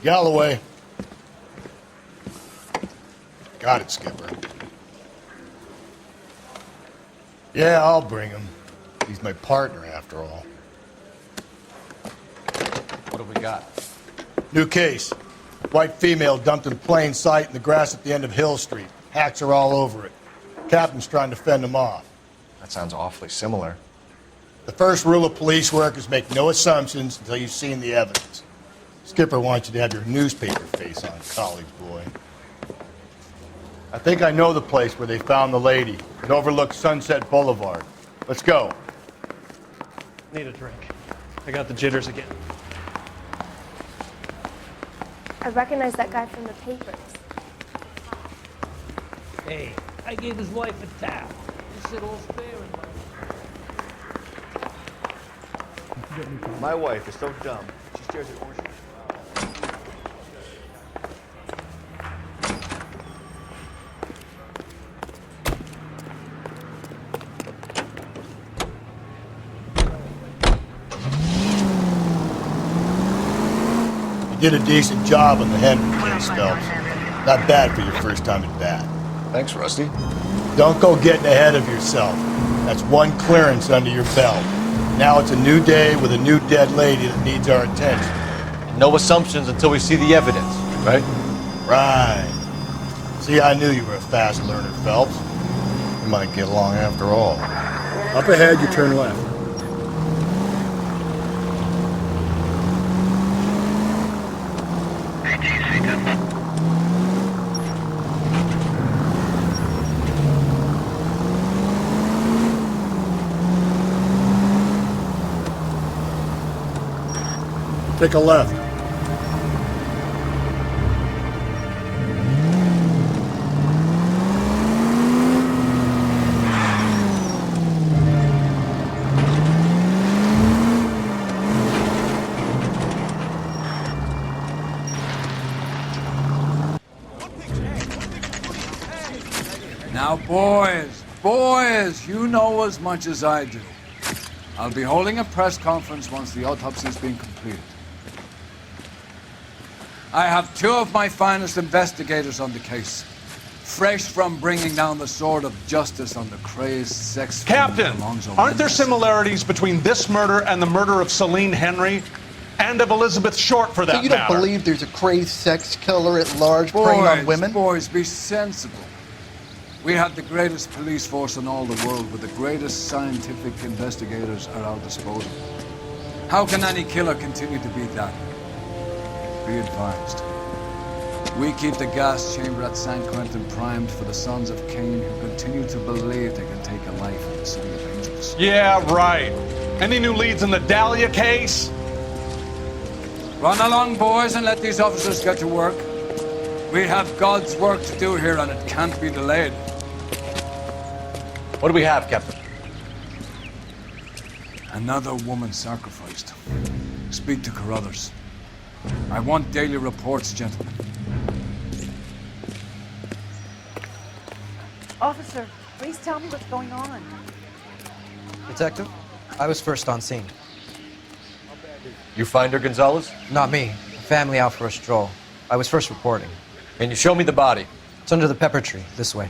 Galloway. Got it, Skipper. Yeah, I'll bring him. He's my partner, after all. What have we got? New case. White female dumped in plain sight in the grass at the end of Hill Street. Hacks are all over it. Captain's trying to fend them off. That sounds awfully similar. The first rule of police work is make no assumptions until you've seen the evidence. Skipper wants you to have your newspaper face on, college boy. I think I know the place where they found the lady. It overlooks Sunset Boulevard. Let's go. Need a drink. I got the jitters again. I recognize that guy from the papers. Hey, I gave his wife a tap. He said all's fair in life. My wife is so dumb. She stares at orange. You did a decent job on the Henry case, Phelps. Not bad for your first time at bat. Thanks, Rusty. Don't go getting ahead of yourself. That's one clearance under your belt. Now it's a new day with a new dead lady that needs our attention. No assumptions until we see the evidence, right? Right. See, I knew you were a fast learner, Phelps. We might get along after all. Up ahead, you turn left. Take a left. Now, boys, you know as much as I do. I'll be holding a press conference once the autopsy's been completed. I have two of my finest investigators on the case, fresh from bringing down the sword of justice on the crazed sex... Captain, aren't there similarities between this murder and the murder of Celine Henry and of Elizabeth Short, for that matter? So you don't believe there's a crazed sex killer at large preying on women? Boys, be sensible. We have the greatest police force in all the world with the greatest scientific investigators at our disposal. How can any killer continue to be that? Be advised. We keep the gas chamber at San Quentin primed for the sons of Cain who continue to believe they can take a life in the city of angels. Yeah, right. Any new leads in the Dahlia case? Run along, boys, and let these officers get to work. We have God's work to do here, and it can't be delayed. What do we have, Captain? Another woman sacrificed. Speak to Carruthers. I want daily reports, gentlemen. Officer, please tell me what's going on. Detective, I was first on scene. You find her, Gonzalez? Not me. Family out for a stroll. I was first reporting. Can you show me the body? It's under the pepper tree, this way.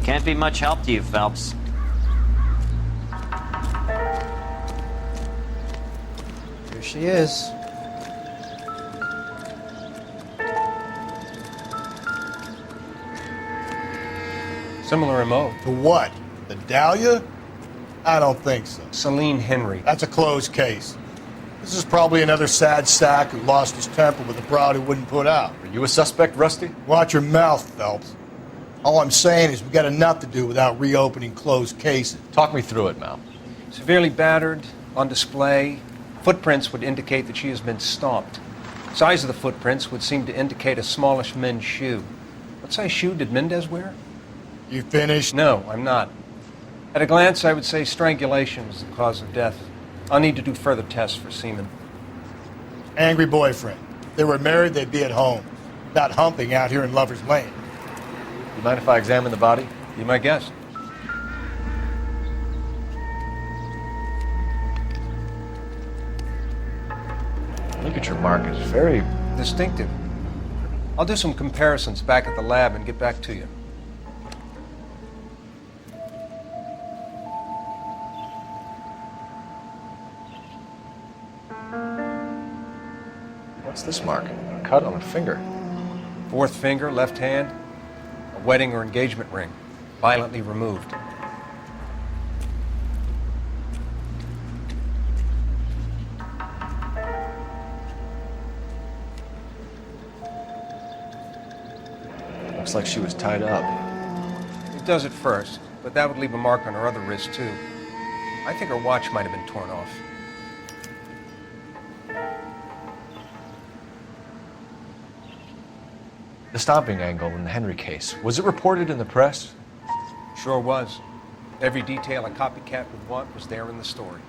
Can't be much help to you, Phelps. Here she is. Similar MO. To what? The Dahlia? I don't think so. Celine Henry. That's a closed case. This is probably another sad sack who lost his temper with a broad who wouldn't put out. Are you a suspect, Rusty? Watch your mouth, Phelps. All I'm saying is we got enough to do without reopening closed cases. Talk me through it, Mal. Severely battered, on display. Footprints would indicate that she has been stomped. Size of the footprints would seem to indicate a smallish men's shoe. What size shoe did Mendez wear? You finished? No, I'm not. At a glance, I would say strangulation was the cause of death. I'll need to do further tests for semen. Angry boyfriend. If they were married, they'd be at home. Not humping out here in Lover's Lane. You mind if I examine the body? Be my guest. Look at your mark. It's very Distinctive. I'll do some comparisons back at the lab and get back to you. What's this mark? A cut on a finger. Fourth finger, left hand, a wedding or engagement ring, violently removed. Looks like she was tied up. It does at first, but that would leave a mark on her other wrist, too. I think her watch might have been torn off. The stomping angle in the Henry case, was it reported in the press? Sure was. Every detail a copycat would want was there in the story.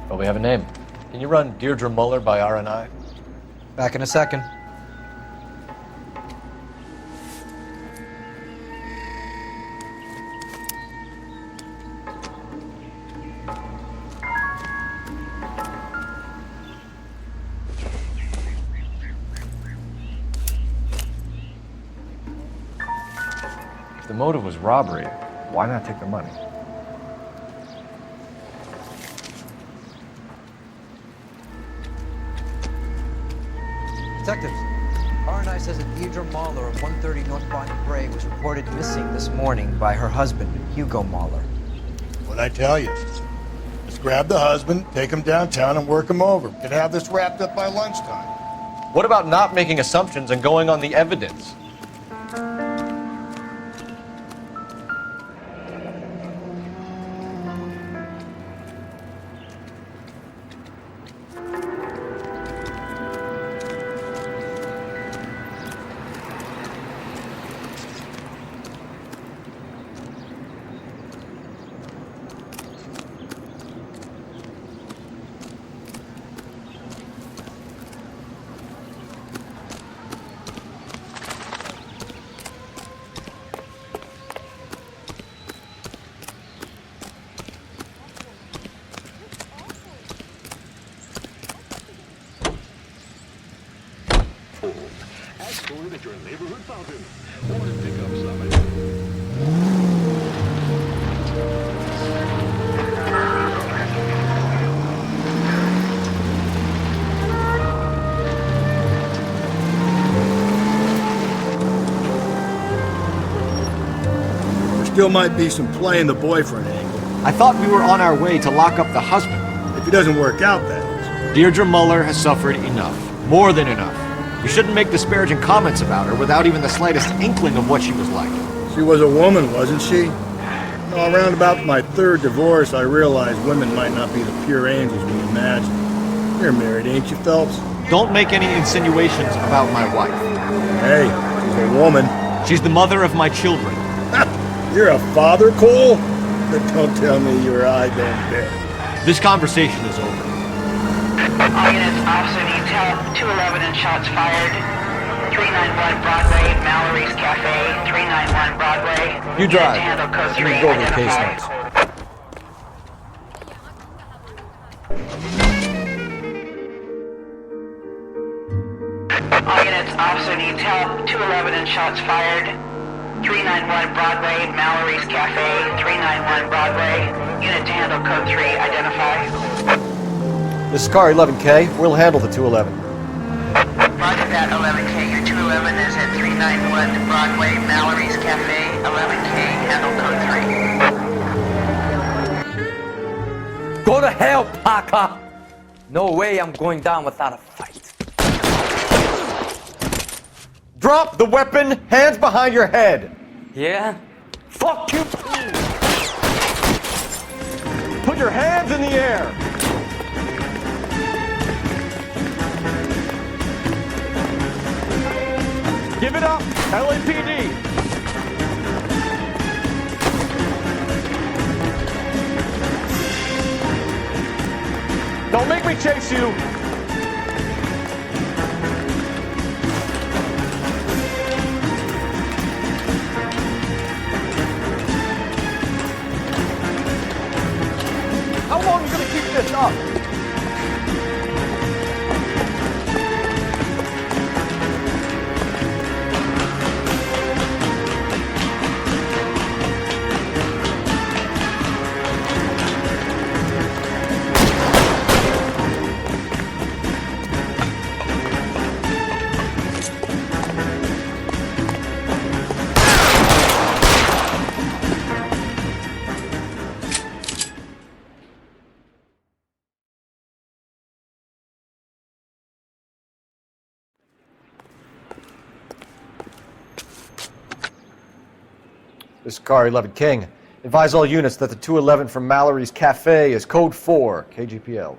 Well, we have a name. Can you run Deirdre Muller by RNI? Back in a second. If the motive was robbery, why not take the money? Detectives, RNI says that Deirdre Mahler of 130 North Bonnie Bray was reported missing this morning by her husband, Hugo Mahler. What'd I tell you? Let's grab the husband, take him downtown, and work him over. Can have this wrapped up by lunchtime. What about not making assumptions and going on the evidence? Ask for it at your neighborhood fountain. Or to pick up some. There still might be some play in the boyfriend angle. I thought we were on our way to lock up the husband. If he doesn't work out, that is. Deirdre Muller has suffered enough. More than enough. You shouldn't make disparaging comments about her without even the slightest inkling of what she was like. She was a woman, wasn't she? No, around about my third divorce, I realized women might not be the pure angels we imagine. You're married, ain't you, Phelps? Don't make any insinuations about my wife. Hey, she's a woman. She's the mother of my children. You're a father, Cole? But don't tell me you're I don't bet. This conversation is over. All units, officer needs help. 211 and shots fired. 391 Broadway, Mallory's Cafe. 391 Broadway. You drive. To handle code 3, You can go over the case identify. notes. All units, officer needs help. 211 and shots fired. 391 Broadway, Mallory's Cafe. 391 Broadway. Unit to handle code 3, identify. This is car 11K. We'll handle the 211. Roger that, 11K. Your 211 is at 391 Broadway, Mallory's Cafe. 11K, handle code 3. Go to hell, Parker! No way I'm going down without a fight. Drop the weapon, hands behind your head. Yeah? Fuck you! Put your hands in the air. Give it up, LAPD. Don't make me chase you. How long are you going to keep this up? This is Car 11 King. Advise all units that the 211 from Mallory's Cafe is code 4, KGPL.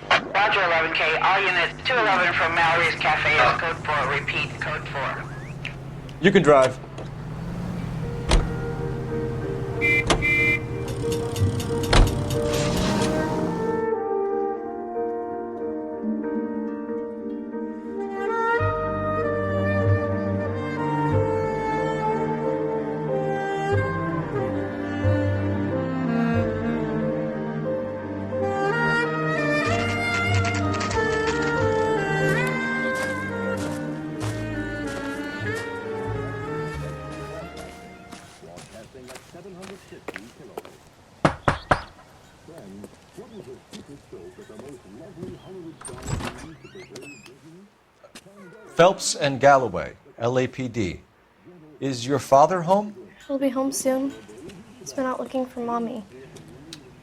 Roger, 11K. All units, 211 from Mallory's Cafe is code 4. Repeat, code 4. You can drive. Phelps and Galloway, LAPD. Is your father home? He'll be home soon. He's been out looking for Mommy.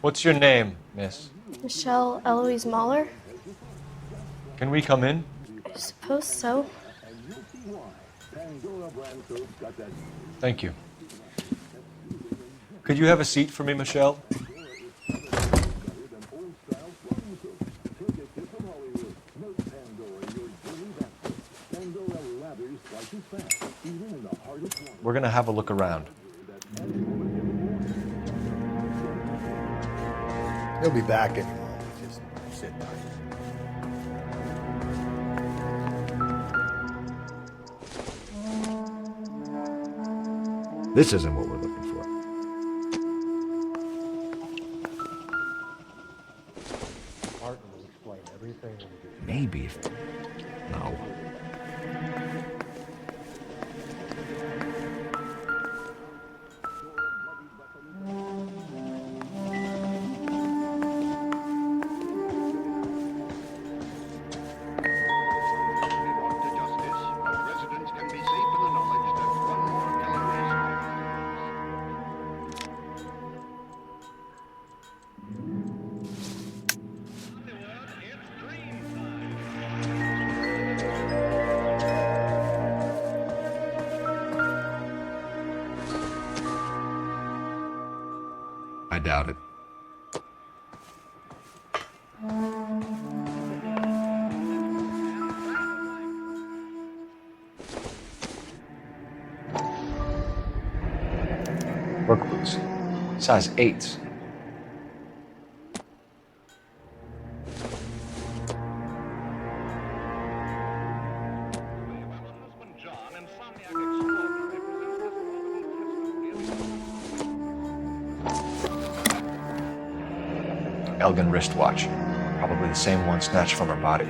What's your name, miss? Michelle Eloise Mahler? Can we come in? I suppose so. Thank you. Could you have a seat for me, Michelle? We're going to have a look around. He'll be back in a moment. Just sit tight. This isn't what we're looking for. Martin will explain everything. Maybe if... No. I doubt it. Work boots. Size 8s. Elgin wristwatch. Probably the same one snatched from her body.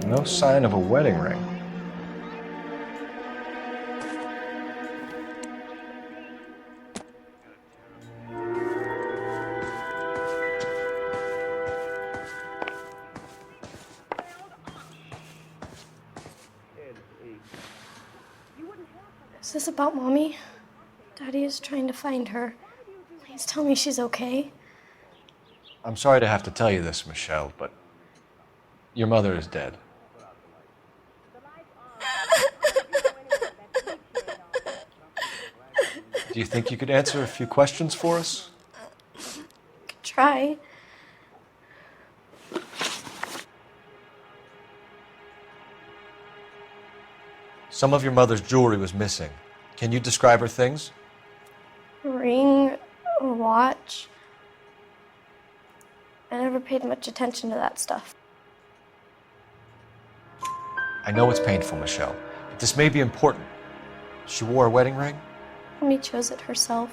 No sign of a wedding ring. Is this about Mommy? Daddy is trying to find her. Please tell me she's okay. I'm sorry to have to tell you this, Michelle, but your mother is dead. Do you think you could answer a few questions for us? Could try. Some of your mother's jewelry was missing. Can you describe her things? A ring, a watch. I never paid much attention to that stuff. I know it's painful, Michelle, but this may be important. She wore a wedding ring? Mommy chose it herself.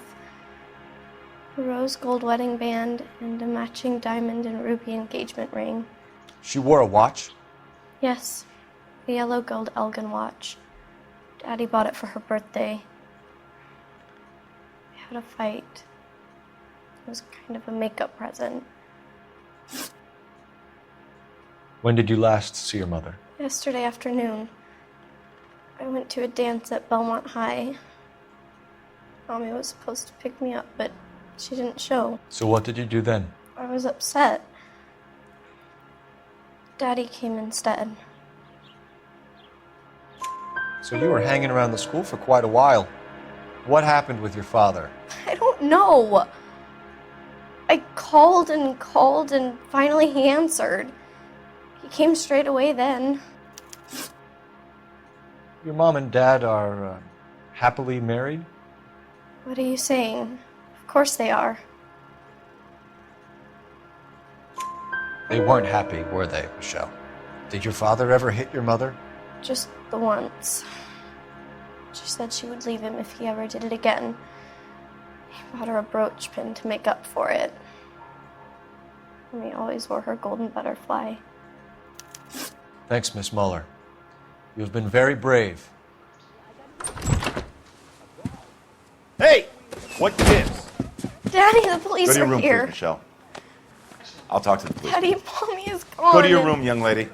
A rose gold wedding band and a matching diamond and ruby engagement ring. She wore a watch? Yes, a yellow gold Elgin watch. Daddy bought it for her birthday. We had a fight. It was kind of a makeup present. When did you last see your mother? Yesterday afternoon. I went to a dance at Belmont High. Mommy was supposed to pick me up, but she didn't show. So what did you do then? I was upset. Daddy came instead. So you were hanging around the school for quite a while. What happened with your father? I don't know. I called and finally he answered. He came straight away then. Your mom and dad are happily married? What are you saying? Of course they are. They weren't happy, were they, Michelle? Did your father ever hit your mother? Just the once. She said she would leave him if he ever did it again. He bought her a brooch pin to make up for it. And he always wore her golden butterfly. Thanks, Miss Muller. You have been very brave. Hey! What gives? Daddy, the police Go to your are room, here. please, Michelle. I'll talk to the police. Daddy, Mommy is gone. Go to your room, young lady.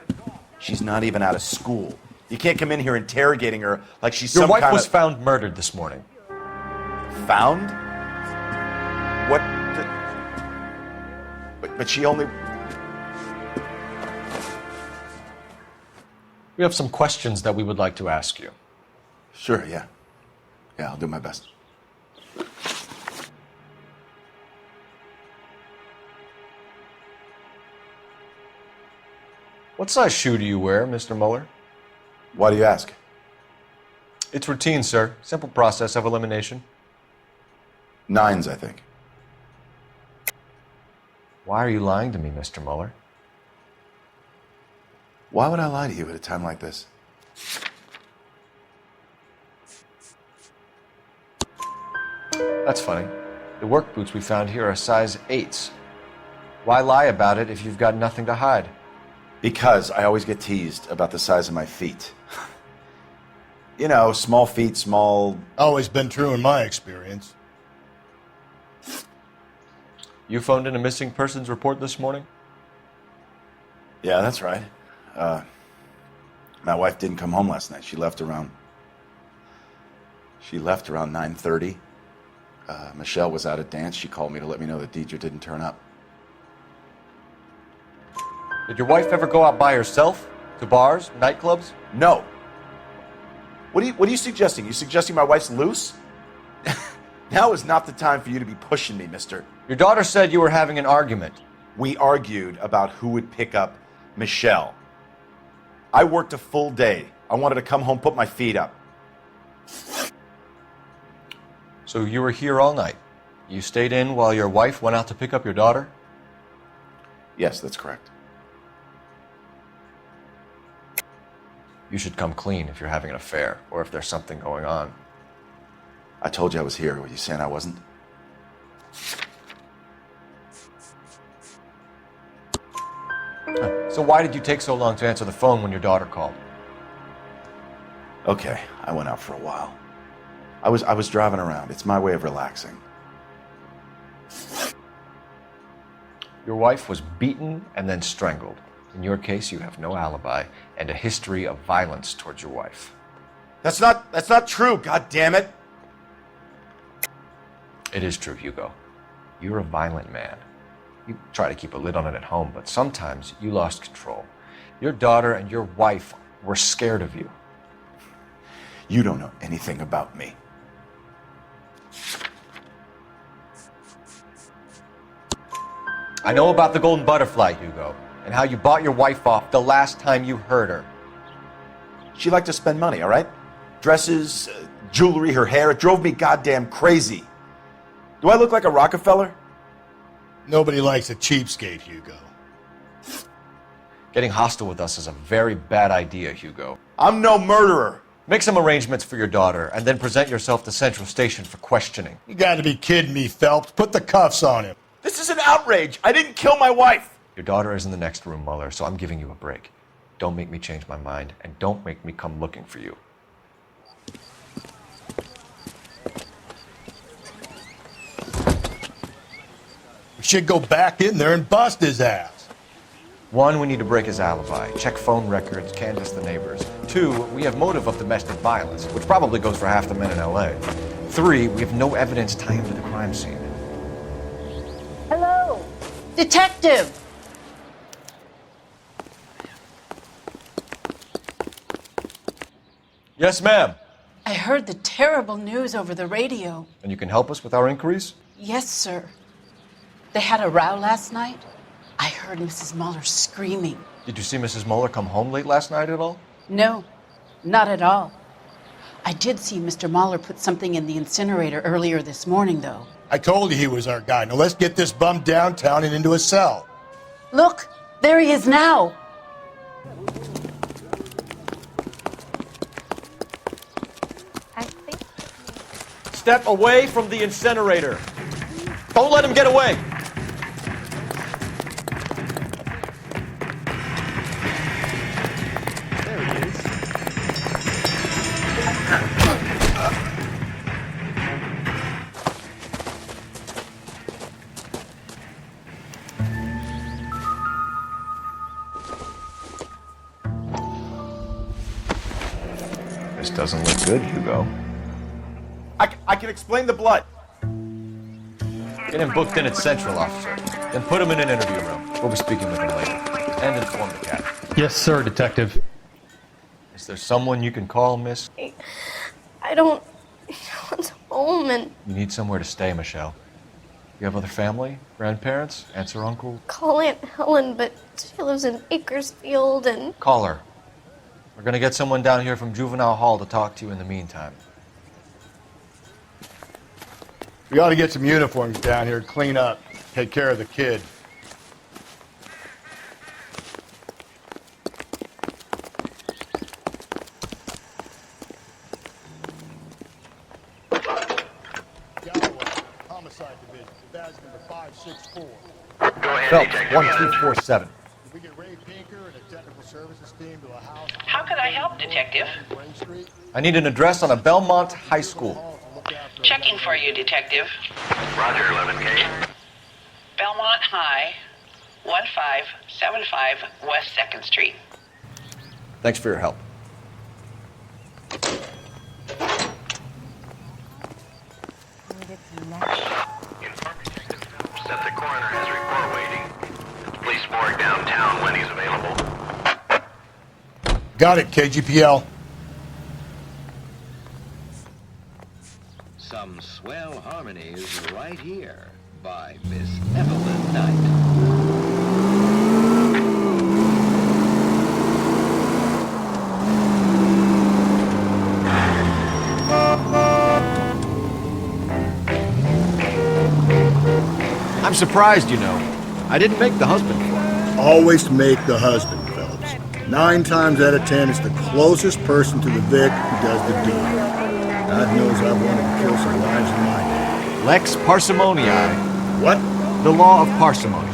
She's not even out of school. You can't come in here interrogating her like she's Your some wife kind was of... found murdered this morning. Found? What the... But she only... We have some questions that we would like to ask you. Sure, yeah. Yeah, I'll do my best. What size shoe do you wear, Mr. Muller? Why do you ask? It's routine, sir. Simple process of elimination. 9s, I think. Why are you lying to me, Mr. Muller? Why would I lie to you at a time like this? That's funny. The work boots we found here are size 8s. Why lie about it if you've got nothing to hide? Because I always get teased about the size of my feet. You know, small feet, small... Always been true in my experience. You phoned in a missing persons report this morning? Yeah, that's right. My wife didn't come home last night. She left around 9:30. Michelle was out at dance. She called me to let me know that Deidre didn't turn up. Did your wife ever go out by herself? To bars, nightclubs? No. What are you suggesting? You suggesting my wife's loose? Now is not the time for you to be pushing me, mister. Your daughter said you were having an argument. We argued about who would pick up Michelle. I worked a full day. I wanted to come home, put my feet up. So you were here all night? You stayed in while your wife went out to pick up your daughter? Yes, that's correct. You should come clean if you're having an affair or if there's something going on. I told you I was here. Were you saying I wasn't? So why did you take so long to answer the phone when your daughter called? Okay, I went out for a while. I was driving around. It's my way of relaxing. Your wife was beaten and then strangled. In your case, you have no alibi and a history of violence towards your wife. That's not true, god damn it. It is true, Hugo. You're a violent man. You try to keep a lid on it at home, but sometimes you lost control. Your daughter and your wife were scared of you. You don't know anything about me. I know about the golden butterfly, Hugo, and how you bought your wife off the last time you heard her. She liked to spend money, all right? Dresses, jewelry, her hair. It drove me goddamn crazy. Do I look like a Rockefeller? Nobody likes a cheapskate, Hugo. Getting hostile with us is a very bad idea, Hugo. I'm no murderer. Make some arrangements for your daughter, and then present yourself to Central Station for questioning. You gotta be kidding me, Phelps. Put the cuffs on him. This is an outrage. I didn't kill my wife. Your daughter is in the next room, Mueller, so I'm giving you a break. Don't make me change my mind, and don't make me come looking for you. We should go back in there and bust his ass. 1, we need to break his alibi, check phone records, canvass the neighbors. 2, we have motive of domestic violence, which probably goes for half the men in LA. 3, we have no evidence tying him to the crime scene. Hello, detective. Yes, ma'am. I heard the terrible news over the radio. And you can help us with our inquiries? Yes, sir. They had a row last night. I heard Mrs. Mueller screaming. Did you see Mrs. Mueller come home late last night at all? No, not at all. I did see Mr. Mueller put something in the incinerator earlier this morning, though. I told you he was our guy. Now let's get this bum downtown and into a cell. Look, there he is now. Step away from the incinerator. Don't let him get away. There he is. This doesn't look good, Hugo. I can explain the blood. Get him booked in at Central, officer. Then put him in an interview room. We'll be speaking with him later. And inform the cat. Yes, sir, detective. Is there someone you can call, miss? I don't want home, and You need somewhere to stay, Michelle. You have other family? Grandparents? Aunts or uncle? call Aunt Helen, but she lives in Bakersfield, and Call her. We're gonna get someone down here from Juvenile Hall to talk to you in the meantime. We ought to get some uniforms down here, clean up, take care of the kid. Galloway, Homicide Division, badge number 564. Phelps, 1247. Did we get Ray Pinker and a technical services team to a house? How can I help, Detective? Wayne Street? I need an address on a Belmont High School. Checking for you, Detective. Roger, 11K. Belmont High, 1575 West 2nd Street. Thanks for your help. Set the coroner has report waiting. Police morgue downtown when he's available. Got it, KGPL. Some swell harmonies right here by Miss Evelyn Knight. I'm surprised, you know. I didn't make the husband for him. Always make the husband, Phelps. 9 times out of 10, it's the closest person to the Vic who does the deed. God knows I've wanted to kill some lives in my day. Lex parsimoniae. What? The law of parsimony.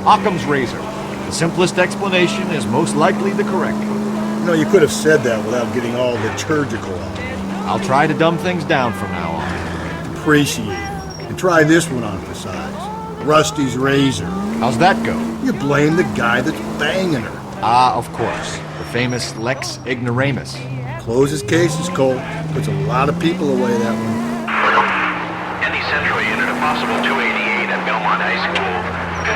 Occam's razor. The simplest explanation is most likely the correct one. You know, you could have said that without getting all liturgical on it. I'll try to dumb things down from now on. Appreciate it. And try this one on for size. Rusty's razor. How's that go? You blame the guy that's banging her. Ah, of course. The famous Lex ignoramus. Closes cases, Cole. Puts a lot of people away, that one. Any Central unit, a possible 288 at Belmont High School,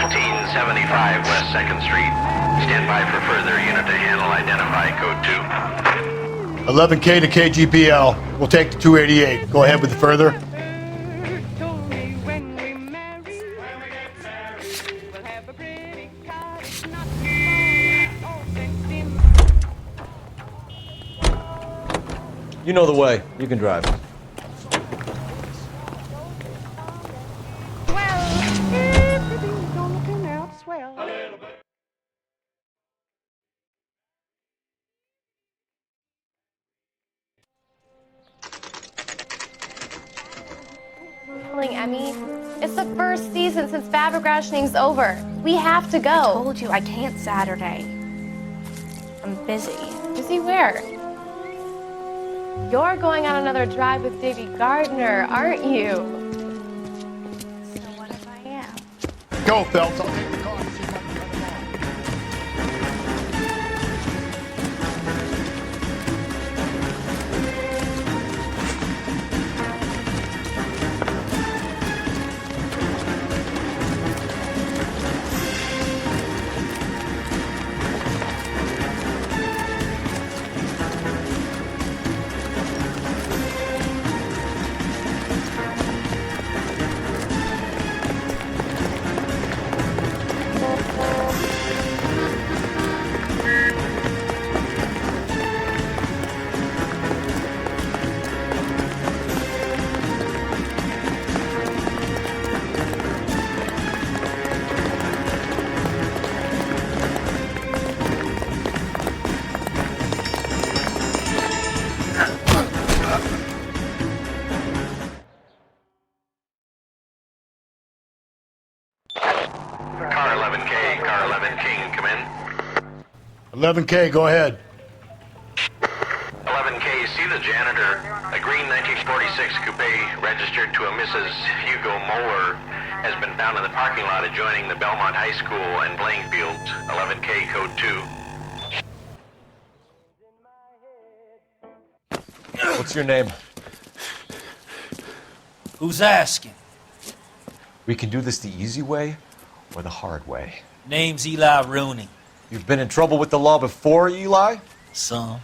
1575 West 2nd Street. Stand by for further unit to handle. Identify code 2. 11K to KGPL. We'll take the 288. Go ahead with the further. You know the way. You can drive. Emmy, it's the first season since fabric rationing's over. We have to go. I told you I can't Saturday. I'm busy. Busy where? You're going on another drive with Davy Gardner, aren't you? So what if I am? Go, Phelps. I'll take the car. Car 11 King, come in. 11K, go ahead. 11K, see the janitor. A green 1946 coupe registered to a Mrs. Hugo Moeller has been found in the parking lot adjoining the Belmont High School and playing fields. 11K, code 2. What's your name? Who's asking? We can do this the easy way or the hard way. Name's Eli Rooney. You've been in trouble with the law before, Eli? Some.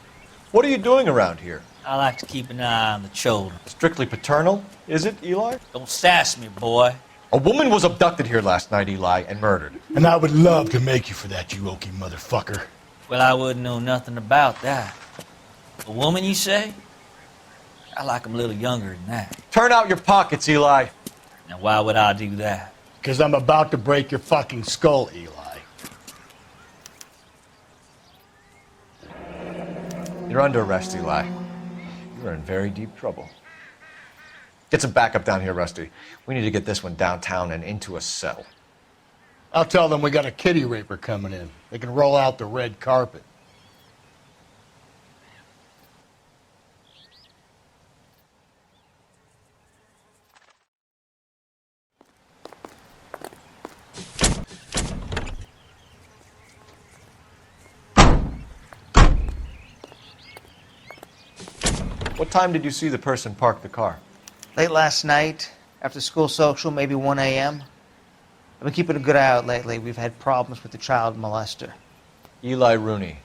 What are you doing around here? I like to keep an eye on the children. Strictly paternal, is it, Eli? Don't sass me, boy. A woman was abducted here last night, Eli, and murdered. And I would love to make you for that, you oaky motherfucker. Well, I wouldn't know nothing about that. A woman, you say? I like 'em a little younger than that. Turn out your pockets, Eli. Now, why would I do that? Because I'm about to break your fucking skull, Eli. You're under arrest, Eli. You're in very deep trouble. Get some backup down here, Rusty. We need to get this one downtown and into a cell. I'll tell them we got a kitty raper coming in. They can roll out the red carpet. What time did you see the person park the car? Late last night, after school social, maybe 1 a.m. I've been keeping a good eye out lately. We've had problems with the child molester. Eli Rooney.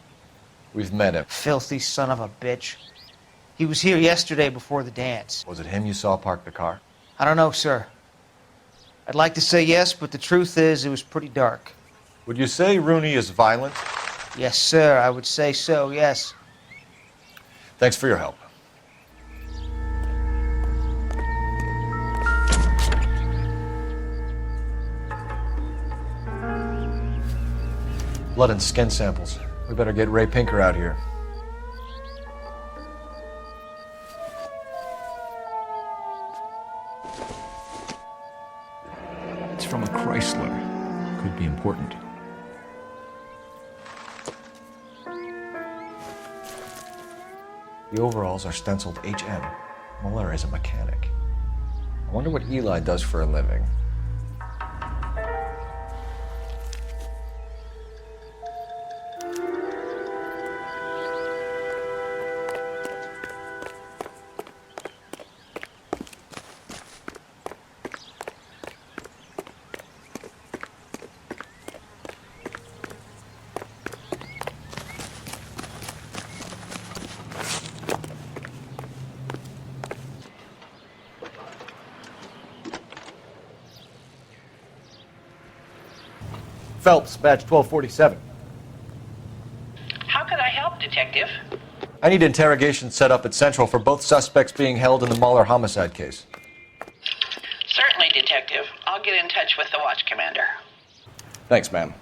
We've met him. Filthy son of a bitch. He was here yesterday before the dance. Was it him you saw park the car? I don't know, sir. I'd like to say yes, but the truth is it was pretty dark. Would you say Rooney is violent? Yes, sir. I would say so, yes. Thanks for your help. Blood and skin samples. We better get Ray Pinker out here. It's from a Chrysler. Could be important. The overalls are stenciled HM. Muller is a mechanic. I wonder what Eli does for a living. Phelps, badge 1247. How can I help, Detective? I need interrogation set up at Central for both suspects being held in the Muller homicide case. Certainly, Detective. I'll get in touch with the watch commander. Thanks, ma'am.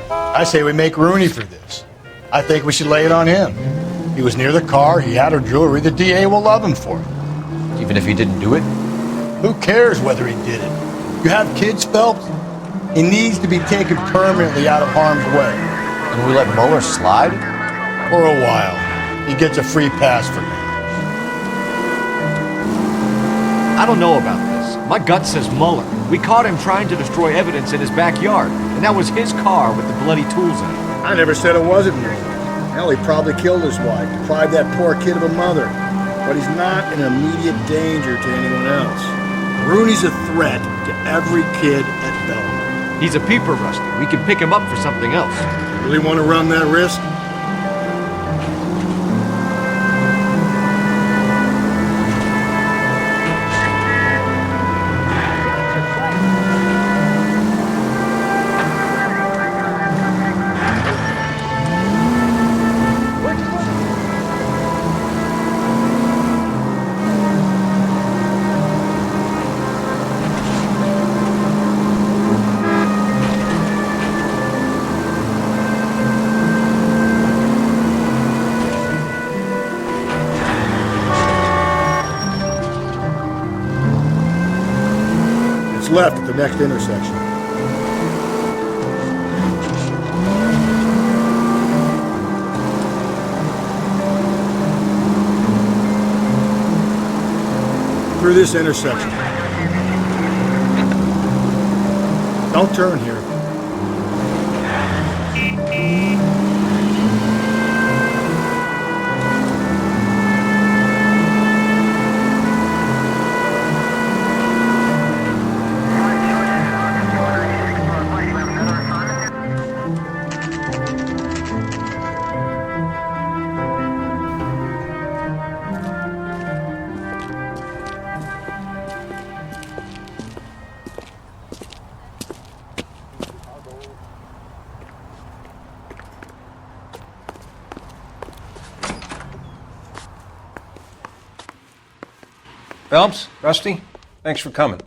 I say we make Rooney for this. I think we should lay it on him. He was near the car, he had her jewelry, the DA will love him for it. Even if he didn't do it? Who cares whether he did it? You have kids, Phelps? He needs to be taken permanently out of harm's way. And we let Muller slide? For a while. He gets a free pass from me. I don't know about this. My gut says Muller. We caught him trying to destroy evidence in his backyard, and that was his car with the bloody tools in it. I never said it wasn't me. Hell, he probably killed his wife, deprived that poor kid of a mother. But he's not an immediate danger to anyone else. Rooney's a threat to every kid at Belmont. He's a peeper, Rusty. We can pick him up for something else. You really want to run that risk? Left at the next intersection. Through this intersection. Don't turn here. Phelps, Rusty, thanks for coming.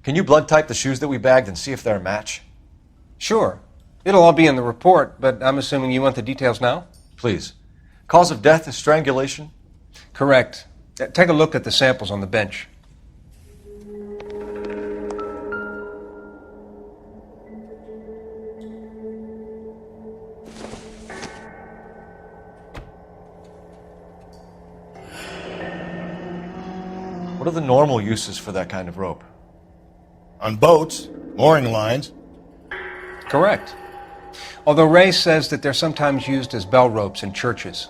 Can you blood type the shoes that we bagged and see if they're a match? Sure. It'll all be in the report, but I'm assuming you want the details now? Please. Cause of death is strangulation? Correct. Take a look at the samples on the bench. What are the normal uses for that kind of rope? On boats, mooring lines. Correct. Although Ray says that they're sometimes used as bell ropes in churches.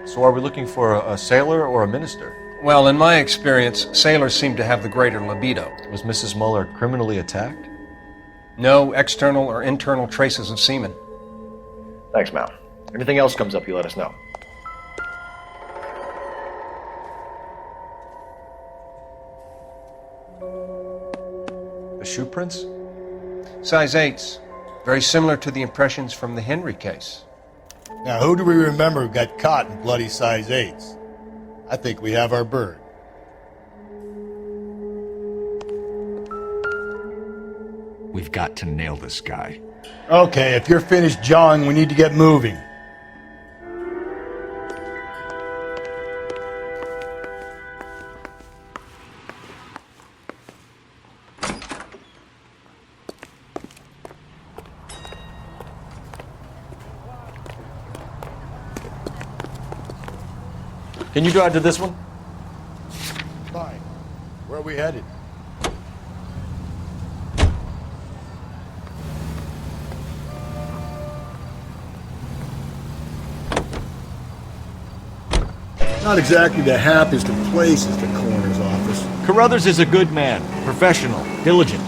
So are we looking for a sailor or a minister? Well, in my experience, sailors seem to have the greater libido. Was Mrs. Muller criminally attacked? No external or internal traces of semen. Thanks, Mal. Anything else comes up, you let us know. The shoe prints? Size 8s. Very similar to the impressions from the Henry case. Now, who do we remember got caught in bloody size 8s? I think we have our bird. We've got to nail this guy. Okay, if you're finished jawing, we need to get moving. Can you drive to this one? Fine. Where are we headed? Not exactly the happiest of places, the coroner's office. Carruthers is a good man, professional, diligent.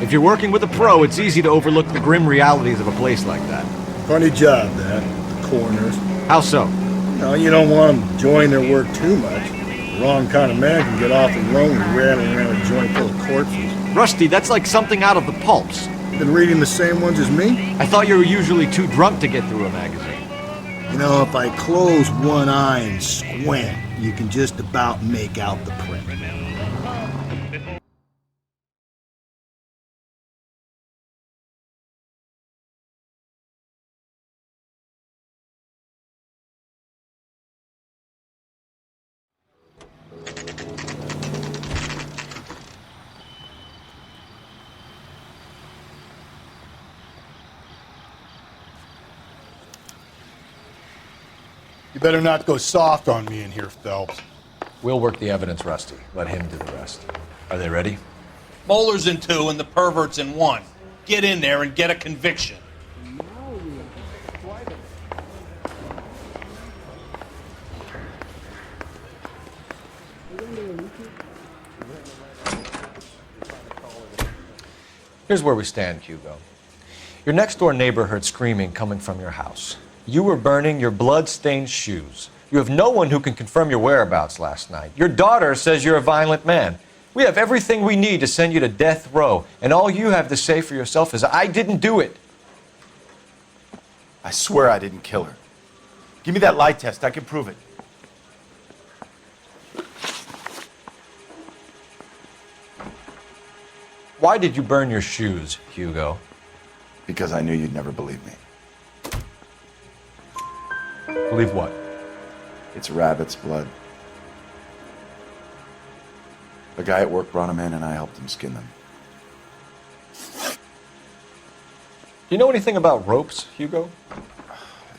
If you're working with a pro, it's easy to overlook the grim realities of a place like that. Funny job, that, the coroner's. How so? No, you don't want them enjoying their work too much. The wrong kind of man can get awfully lonely rattling around a joint full of corpses. Rusty, that's like something out of the pulps. Been reading the same ones as me? I thought you were usually too drunk to get through a magazine. You know, if I close one eye and squint, you can just about make out the print. You better not go soft on me in here, Phelps. We'll work the evidence, Rusty. Let him do the rest. Are they ready? Moeller's in 2 and the pervert's in 1. Get in there and get a conviction. Here's where we stand, Hugo. Your next-door neighbor heard screaming coming from your house. You were burning your blood-stained shoes. You have no one who can confirm your whereabouts last night. Your daughter says you're a violent man. We have everything we need to send you to death row, and all you have to say for yourself is, I didn't do it. I swear I didn't kill her. Give me that lie test. I can prove it. Why did you burn your shoes, Hugo? Because I knew you'd never believe me. Believe what? It's rabbit's blood. A guy at work brought them in and I helped him skin them. Do you know anything about ropes, Hugo?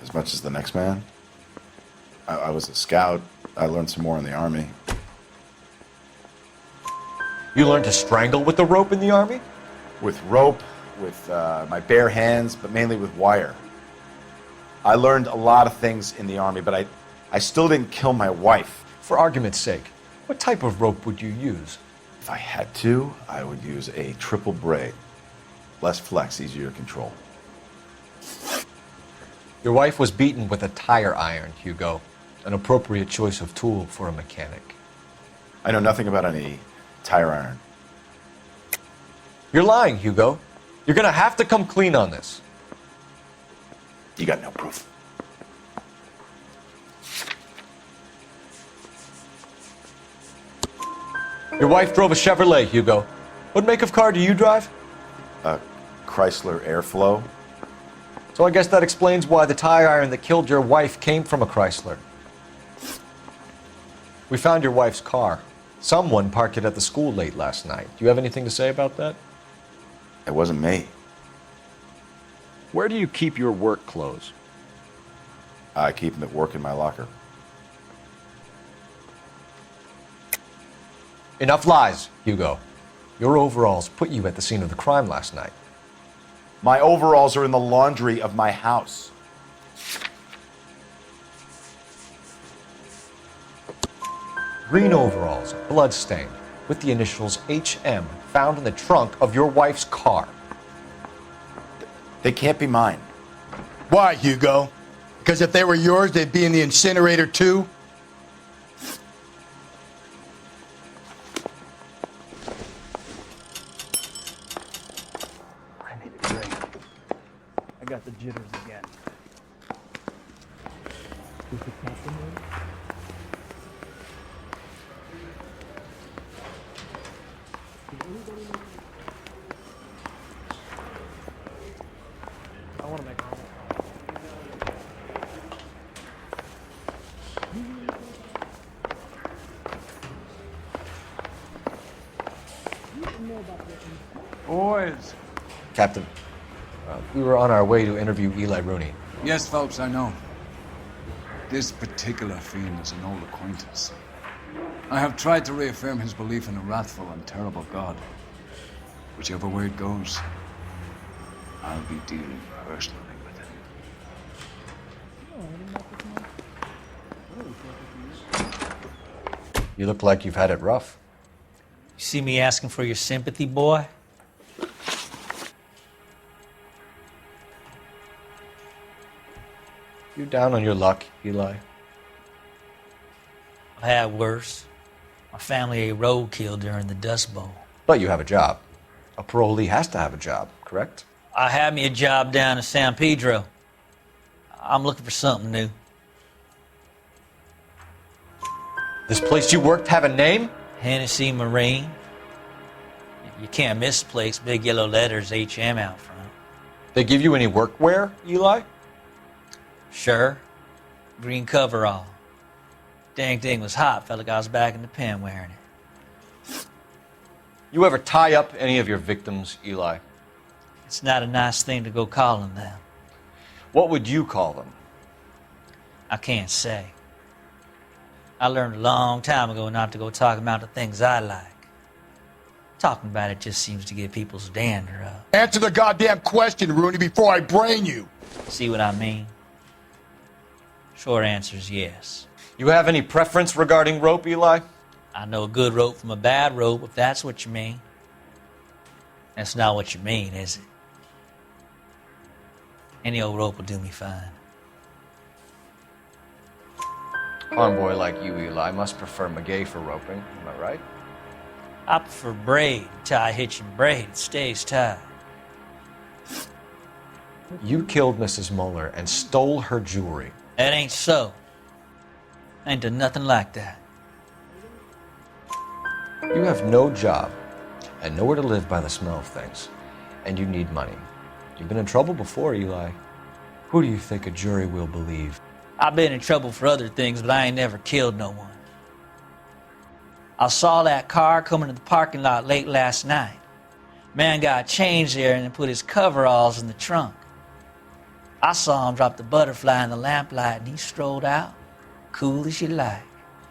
As much as the next man. I was a scout. I learned some more in the Army. You learned to strangle with the rope in the Army? With rope, with my bare hands, but mainly with wire. I learned a lot of things in the Army, but I still didn't kill my wife. For argument's sake, what type of rope would you use? If I had to, I would use a triple braid. Less flex, easier to control. Your wife was beaten with a tire iron, Hugo. An appropriate choice of tool for a mechanic. I know nothing about any tire iron. You're lying, Hugo. You're gonna have to come clean on this. You got no proof. Your wife drove a Chevrolet, Hugo. What make of car do you drive? A Chrysler Airflow. So I guess that explains why the tire iron that killed your wife came from a Chrysler. We found your wife's car. Someone parked it at the school late last night. Do you have anything to say about that? It wasn't me. Where do you keep your work clothes? I keep them at work in my locker. Enough lies, Hugo. Your overalls put you at the scene of the crime last night. My overalls are in the laundry of my house. green overalls, bloodstained, with the initials HM found in the trunk of your wife's car. They can't be mine. Why, Hugo? Because if they were yours, they'd be in the incinerator too? I need a drink. I got the jitters again. Is the captain there? I want to make all Boys. Captain, we were on our way to interview Eli Rooney. Yes, Phelps, I know. This particular fiend is an old acquaintance. I have tried to reaffirm his belief in a wrathful and terrible God. Whichever way it goes, I'll be dealing personally with him. You look like you've had it rough. You see me asking for your sympathy, boy? You down on your luck, Eli? I've had worse. My family ate roadkill during the Dust Bowl. But you have a job. A parolee has to have a job, correct? I had me a job down in San Pedro. I'm looking for something new. This place you worked have a name? Hennessy Marine. You can't miss the place. Big yellow letters, HM out front. They give you any workwear, Eli? Sure. Green coverall. Dang thing was hot. Felt like I was back in the pen wearing it. You ever tie up any of your victims, Eli? It's not a nice thing to go calling them. What would you call them? I can't say. I learned a long time ago not to go talking about the things I like. Talking about it just seems to get people's dander up. Answer the goddamn question, Rooney, before I brain you. See what I mean? Short answer is yes. You have any preference regarding rope, Eli? I know a good rope from a bad rope, if that's what you mean. That's not what you mean, is it? Any old rope will do me fine. Farm boy like you, Eli, must prefer McGay for roping. Am I right? I prefer braid. Tie, hitch, and braid. It stays tied. You killed Mrs. Muller and stole her jewelry. That ain't so. I ain't done nothing like that. You have no job and nowhere to live by the smell of things. And you need money. You've been in trouble before, Eli. Who do you think a jury will believe? I've been in trouble for other things, but I ain't never killed no one. I saw that car coming to the parking lot late last night. Man got changed there and then put his coveralls in the trunk. I saw him drop the butterfly in the lamplight and he strolled out, cool as you like.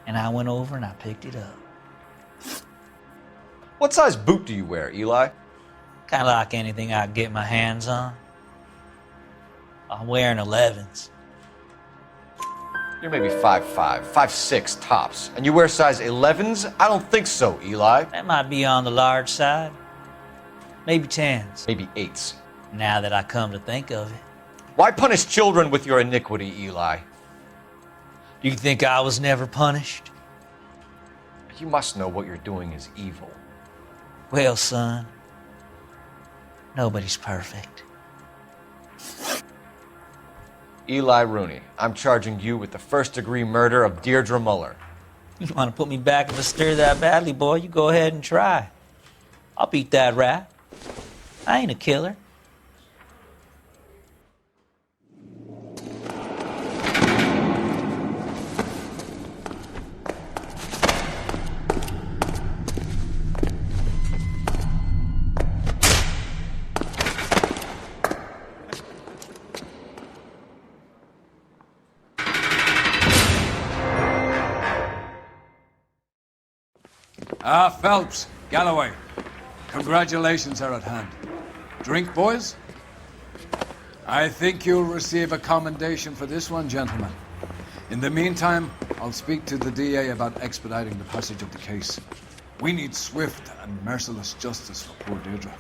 And I went over and I picked it up. What size boot do you wear, Eli? Kind of like anything I can get my hands on. I'm wearing 11s. You're maybe 5'5", 5'6", tops. And you wear size 11s? I don't think so, Eli. That might be on the large side. Maybe 10s. Maybe 8s. Now that I come to think of it. Why punish children with your iniquity, Eli? Do you think I was never punished? You must know what you're doing is evil. Well, son, nobody's perfect. Eli Rooney, I'm charging you with the first-degree murder of Deirdre Muller. You want to put me back in the stir that badly, boy? You go ahead and try. I'll beat that rap. I ain't a killer. Phelps, Galloway, congratulations are at hand. Drink, boys? I think you'll receive a commendation for this one, gentlemen. In the meantime, I'll speak to the DA about expediting the passage of the case. We need swift and merciless justice for poor Deirdre.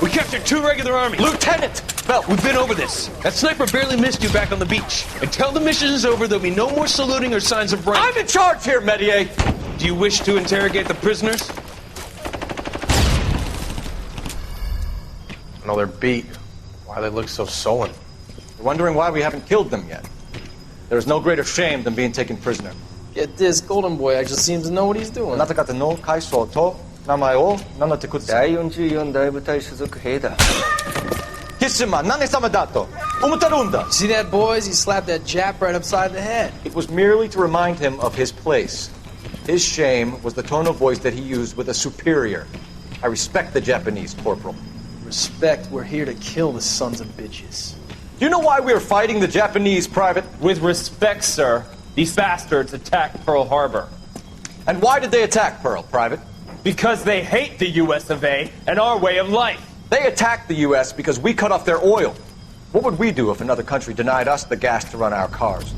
We captured 2 regular army. Lieutenant! Phelps, we've been over this. That sniper barely missed you back on the beach. Until the mission is over, there'll be no more saluting or signs of rank. I'm in charge here, Medier! Do you wish to interrogate the prisoners? No, they're beat. Why they look so sullen? You're wondering why we haven't killed them yet. There is no greater shame than being taken prisoner. Get this, Golden Boy actually seems to know what he's doing. あなた方の階層と名前を名乗ってください。第44大部隊所属兵だ。キスマ、何様だと思ってるんだ。 See that, boys? He slapped that Jap right upside the head. It was merely to remind him of his place. His shame was the tone of voice that he used with a superior. I respect the Japanese, Corporal. Respect, we're here to kill the sons of bitches. Do you know why we are fighting the Japanese, Private? With respect, sir, these bastards attacked Pearl Harbor. And why did they attack Pearl, Private? Because they hate the US of A and our way of life. They attacked the U.S. because we cut off their oil. What would we do if another country denied us the gas to run our cars?